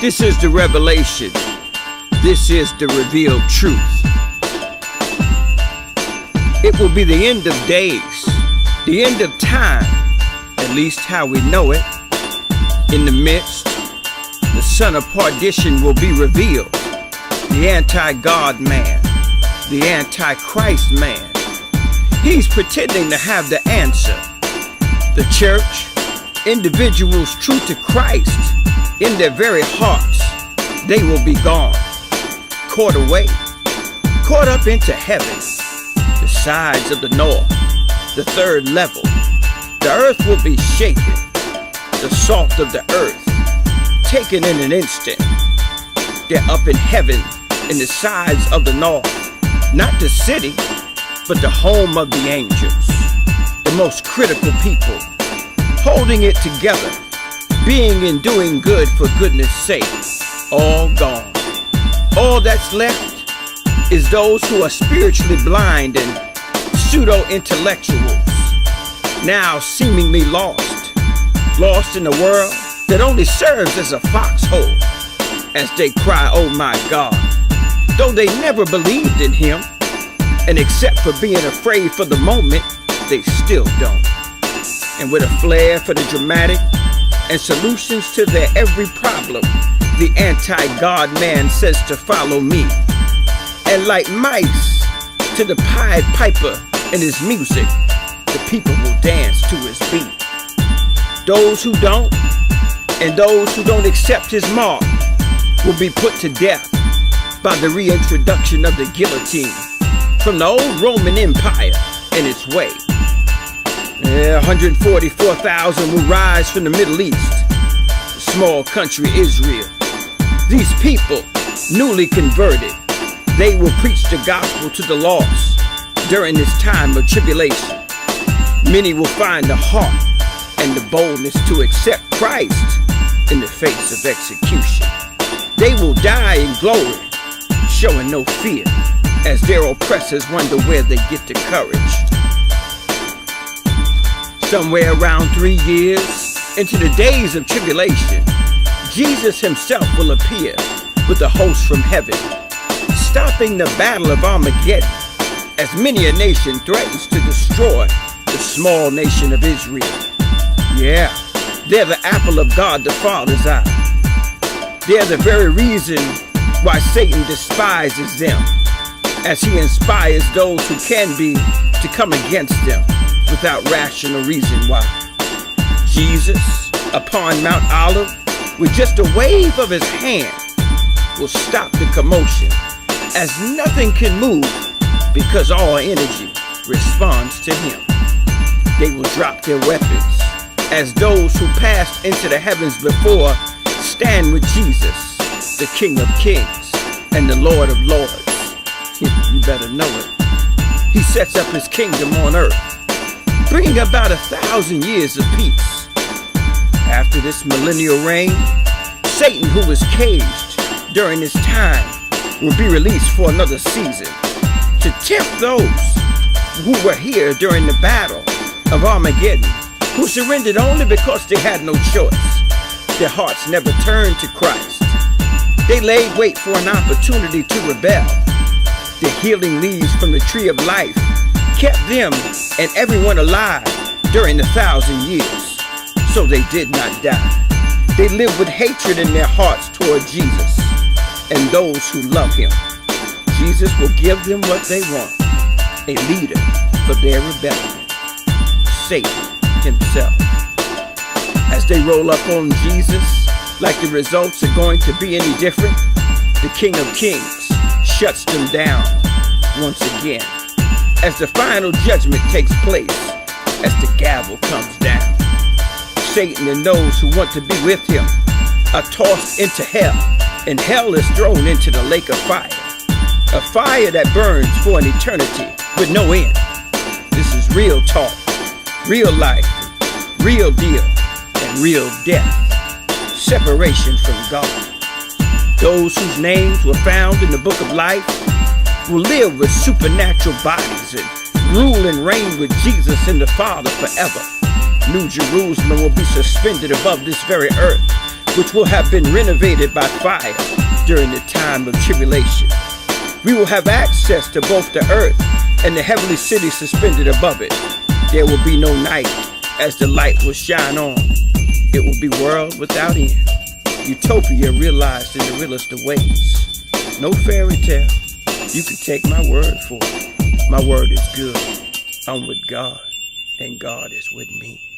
This is the revelation. This is the revealed truth. It will be the end of days, the end of time, at least how we know it. In the midst, the son of perdition will be revealed, the anti-God man, the anti-Christ man. He's pretending to have the answer. The church, individuals true to Christ, in their very hearts, they will be gone, caught away, caught up into heaven, the sides of the north, the third level. The earth will be shaken, the salt of the earth, taken in an instant. They're up in heaven, in the sides of the north, not the city, but the home of the angels, the most critical people, holding it together, being and doing good for goodness sake, all gone. All that's left is those who are spiritually blind and pseudo-intellectuals, now seemingly lost in a world that only serves as a foxhole, as they cry, oh my God, though they never believed in him, and except for being afraid for the moment, they still don't. And with a flair for the dramatic and solutions to their every problem, the anti-God man says to follow me. And like mice to the Pied Piper and his music, the people will dance to his beat. Those who don't, and those who don't accept his mark, will be put to death by the reintroduction of the guillotine from the old Roman Empire in its way. 144,000 will rise from the Middle East, the small country Israel. These people, newly converted, they will preach the gospel to the lost during this time of tribulation. Many will find the heart and the boldness to accept Christ in the face of execution. They will die in glory, showing no fear, as their oppressors wonder where they get the courage. Somewhere around 3 years into the days of tribulation, Jesus himself will appear with a host from heaven, stopping the battle of Armageddon, as many a nation threatens to destroy the small nation of Israel. Yeah, they're the apple of God the Father's eye. They're the very reason why Satan despises them, as he inspires those who can be to come against them without rational reason why. Jesus, upon Mount Olive, with just a wave of his hand, will stop the commotion, as nothing can move because all energy responds to him. They will drop their weapons, as those who passed into the heavens before stand with Jesus, the King of Kings and the Lord of Lords. You better know it. He sets up his kingdom on earth, bringing about 1,000 years of peace. After this millennial reign, Satan, who was caged during this time, will be released for another season to tempt those who were here during the battle of Armageddon, who surrendered only because they had no choice. Their hearts never turned to Christ. They laid wait for an opportunity to rebel. The healing leaves from the tree of life kept them and everyone alive during 1,000 years, so they did not die. They lived with hatred in their hearts toward Jesus and those who love him. Jesus will give them what they want, a leader for their rebellion, Satan himself. As they roll up on Jesus, like the results are going to be any different, the King of Kings shuts them down once again, as the final judgment takes place, as the gavel comes down. Satan and those who want to be with him are tossed into hell, and hell is thrown into the lake of fire, a fire that burns for an eternity with no end. This is real talk, real life, real deal, and real death, separation from God. Those whose names were found in the book of life will live with supernatural bodies and rule and reign with Jesus and the Father forever. New Jerusalem will be suspended above this very earth, which will have been renovated by fire during the time of tribulation. We will have access to both the earth and the heavenly city suspended above it. There will be no night, as the light will shine on. It will be world without end. Utopia realized in the realest of ways. No fairy tale. You can take my word for it. My word is good. I'm with God, and God is with me.